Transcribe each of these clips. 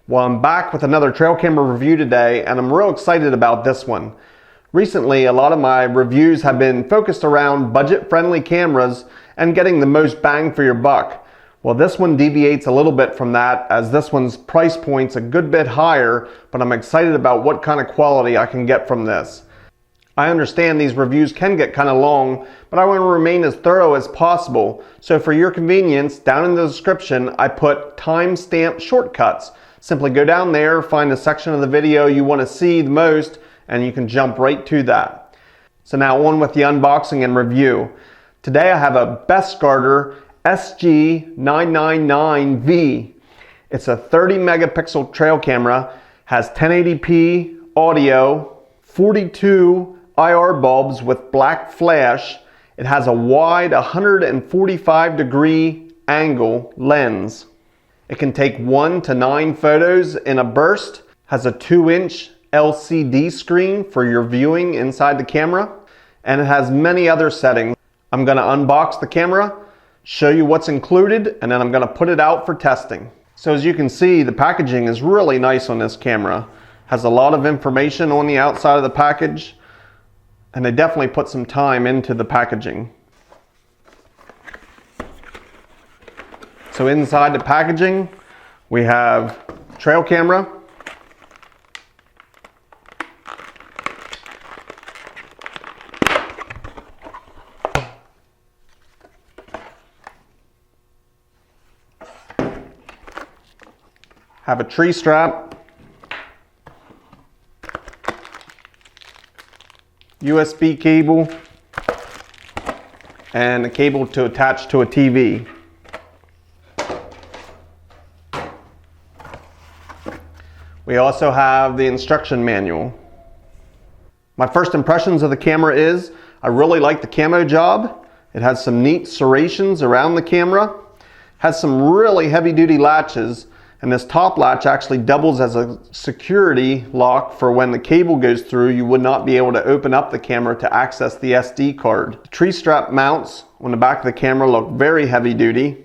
Well, I'm back with another trail camera review today, and I'm real excited about this one. Recently, a lot of my reviews have been focused around budget-friendly cameras and getting the most bang for your buck. Well, this one deviates a little bit from that, as this one's price point's a good bit higher, but I'm excited about what kind of quality I can get from this. I understand these reviews can get kind of long, but I want to remain as thorough as possible. So for your convenience, down in the description, I put timestamp shortcuts. Simply go down there, find the section of the video you want to see the most, and you can jump right to that. So now on with the unboxing and review. Today I have a Bestguarder SG999V. It's a 30 megapixel trail camera, has 1080p audio, 42 IR bulbs with black flash. It has a wide 145 degree angle lens. It can take 1 to 9 photos in a burst, has a 2-inch LCD screen for your viewing inside the camera, and it has many other settings. I'm going to unbox the camera, show you what's included, and then I'm going to put it out for testing. So as you can see, the packaging is really nice on this camera. Has a lot of information on the outside of the package, and they definitely put some time into the packaging. So inside the packaging, we have trail camera, have a tree strap, USB cable, and a cable to attach to a TV. We also have the instruction manual. My first impressions of the camera is I really like the camo job. It has some neat serrations around the camera, has some really heavy duty latches, and this top latch actually doubles as a security lock for when the cable goes through. You would not be able to open up the camera to access the SD card. The tree strap mounts on the back of the camera look very heavy duty,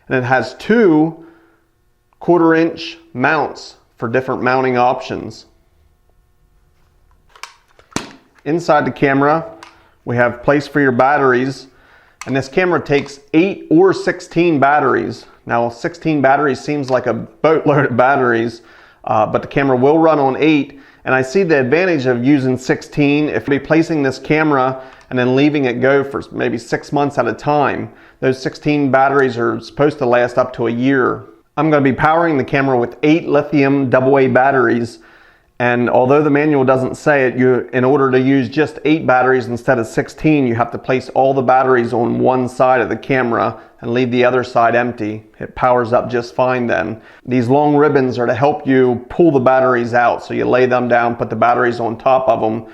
and it has 2 1/4-inch mounts for different mounting options. Inside the camera, we have place for your batteries, and this camera takes 8 or 16 batteries. Now 16 batteries seems like a boatload of batteries, but the camera will run on 8, and I see the advantage of using 16 if you're placing this camera and then leaving it go for maybe 6 months at a time. Those 16 batteries are supposed to last up to a year. I'm going to be powering the camera with 8 lithium AA batteries, and although the manual doesn't say it, in order to use just 8 batteries instead of 16, you have to place all the batteries on one side of the camera and leave the other side empty. It powers up just fine then. These long ribbons are to help you pull the batteries out, so you lay them down, put the batteries on top of them.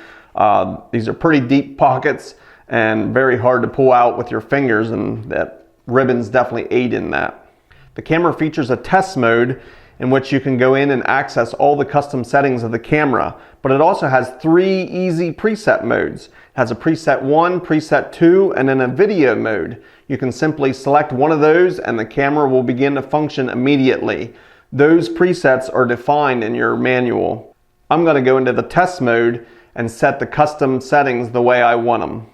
These are pretty deep pockets and very hard to pull out with your fingers, and that ribbons definitely aid in that. The camera features a test mode in which you can go in and access all the custom settings of the camera, but it also has 3 easy preset modes. It has a preset 1, preset 2, and then a video mode. You can simply select one of those and the camera will begin to function immediately. Those presets are defined in your manual. I'm going to go into the test mode and set the custom settings the way I want them.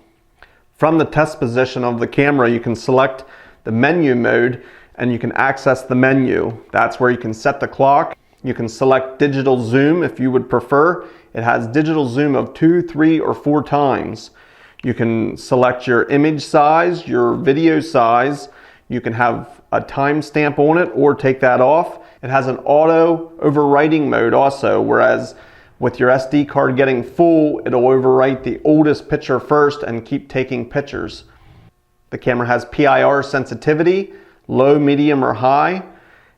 From the test position of the camera, you can select the menu mode and you can access the menu. That's where you can set the clock. You can select digital zoom if you would prefer. It has digital zoom of 2, 3, or 4 times. You can select your image size, your video size. You can have a timestamp on it or take that off. It has an auto overwriting mode also, whereas with your SD card getting full, it'll overwrite the oldest picture first and keep taking pictures. The camera has PIR sensitivity, low, medium, or high.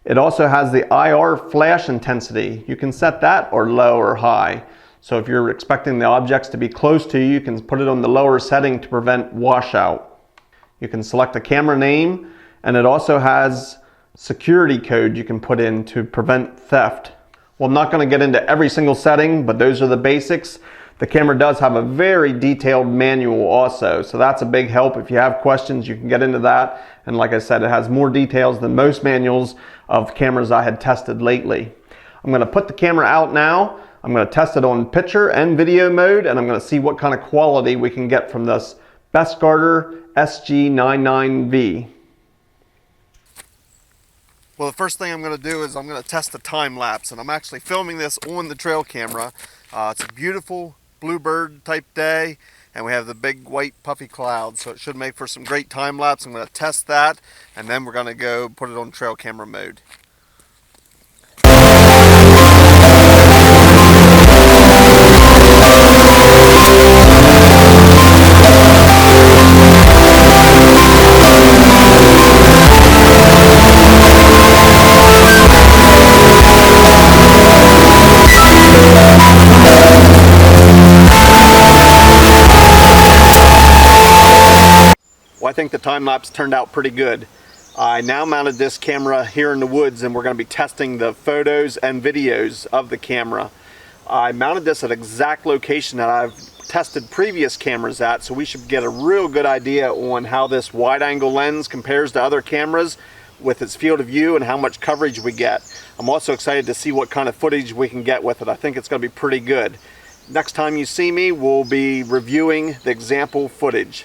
It also has the IR flash intensity. You can set that or low or high. So if you're expecting the objects to be close to you, you can put it on the lower setting to prevent washout. You can select a camera name, and it also has security code you can put in to prevent theft. Well, I'm not going to get into every single setting, but those are the basics. The camera does have a very detailed manual also, so that's a big help. If you have questions, you can get into that. And like I said, it has more details than most manuals of cameras I had tested lately. I'm going to put the camera out now. I'm going to test it on picture and video mode, and I'm going to see what kind of quality we can get from this Bestguarder SG99V. Well, the first thing I'm going to do is I'm going to test the time lapse, and I'm actually filming this on the trail camera. It's a beautiful bluebird type day, and we have the big white puffy clouds, so it should make for some great time lapse. I'm going to test that, and then we're going to go put it on trail camera mode. Well, I think the time lapse turned out pretty good. I now mounted this camera here in the woods, and we're going to be testing the photos and videos of the camera. I mounted this at exact location that I've tested previous cameras at, so we should get a real good idea on how this wide angle lens compares to other cameras with its field of view and how much coverage we get. I'm also excited to see what kind of footage we can get with it. I think it's going to be pretty good. Next time you see me, we'll be reviewing the example footage.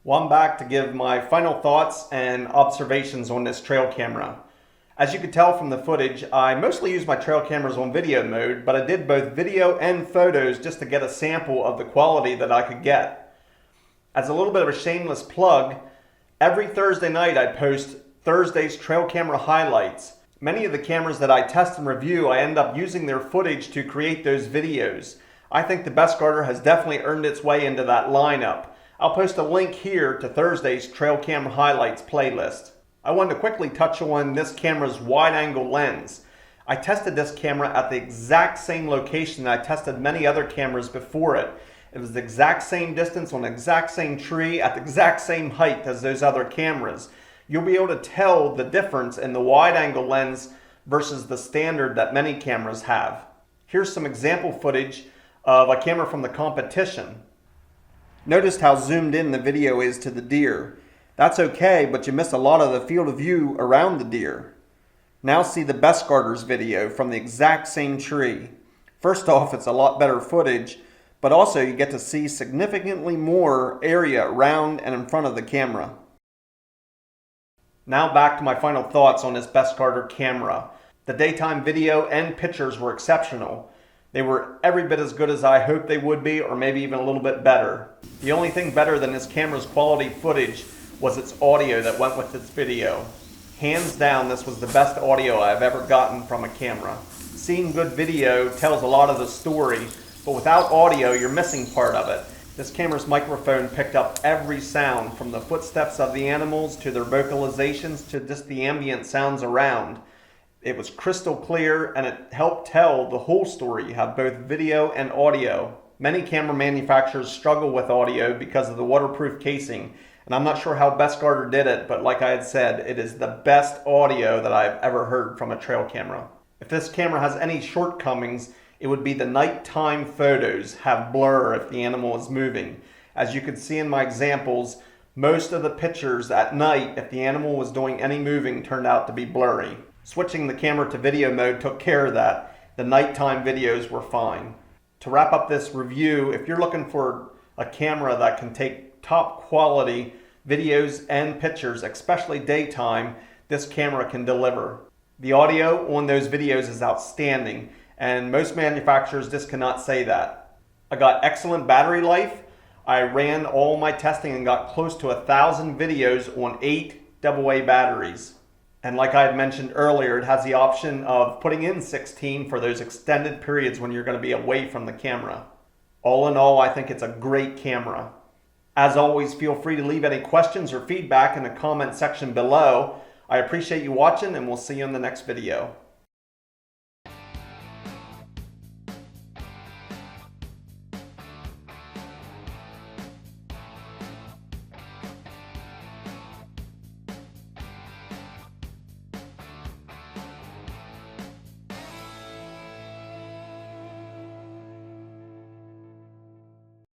Well, I'm back to give my final thoughts and observations on this trail camera. As you could tell from the footage, I mostly use my trail cameras on video mode, but I did both video and photos just to get a sample of the quality that I could get. As a little bit of a shameless plug, every Thursday night I post Thursday's trail camera highlights. Many of the cameras that I test and review, I end up using their footage to create those videos. I think the Bestguarder has definitely earned its way into that lineup. I'll post a link here to Thursday's Trail Camera Highlights playlist. I wanted to quickly touch on this camera's wide-angle lens. I tested this camera at the exact same location that I tested many other cameras before it. It was the exact same distance on the exact same tree at the exact same height as those other cameras. You'll be able to tell the difference in the wide-angle lens versus the standard that many cameras have. Here's some example footage of a camera from the competition. Notice how zoomed in the video is to the deer. That's okay, but you miss a lot of the field of view around the deer. Now see the Bestguarder's video from the exact same tree. First off, it's a lot better footage, but also you get to see significantly more area around and in front of the camera. Now back to my final thoughts on this Bestguarder camera. The daytime video and pictures were exceptional. They were every bit as good as I hoped they would be, or maybe even a little bit better. The only thing better than this camera's quality footage was its audio that went with its video. Hands down, this was the best audio I've ever gotten from a camera. Seeing good video tells a lot of the story, but without audio, you're missing part of it. This camera's microphone picked up every sound, from the footsteps of the animals to their vocalizations to just the ambient sounds around. It was crystal clear, and it helped tell the whole story. You have both video and audio. Many camera manufacturers struggle with audio because of the waterproof casing, and I'm not sure how Bestguarder did it, but like I had said, it is the best audio that I've ever heard from a trail camera. If this camera has any shortcomings, it would be the nighttime photos have blur if the animal is moving. As you can see in my examples, most of the pictures at night, if the animal was doing any moving, turned out to be blurry. Switching the camera to video mode took care of that. The nighttime videos were fine. To wrap up this review, if you're looking for a camera that can take top quality videos and pictures, especially daytime, this camera can deliver. The audio on those videos is outstanding, and most manufacturers just cannot say that. I got excellent battery life. I ran all my testing and got close to 1,000 videos on 8 AA batteries. And like I had mentioned earlier, it has the option of putting in 16 for those extended periods when you're going to be away from the camera. All in all, I think it's a great camera. As always, feel free to leave any questions or feedback in the comment section below. I appreciate you watching, and we'll see you in the next video.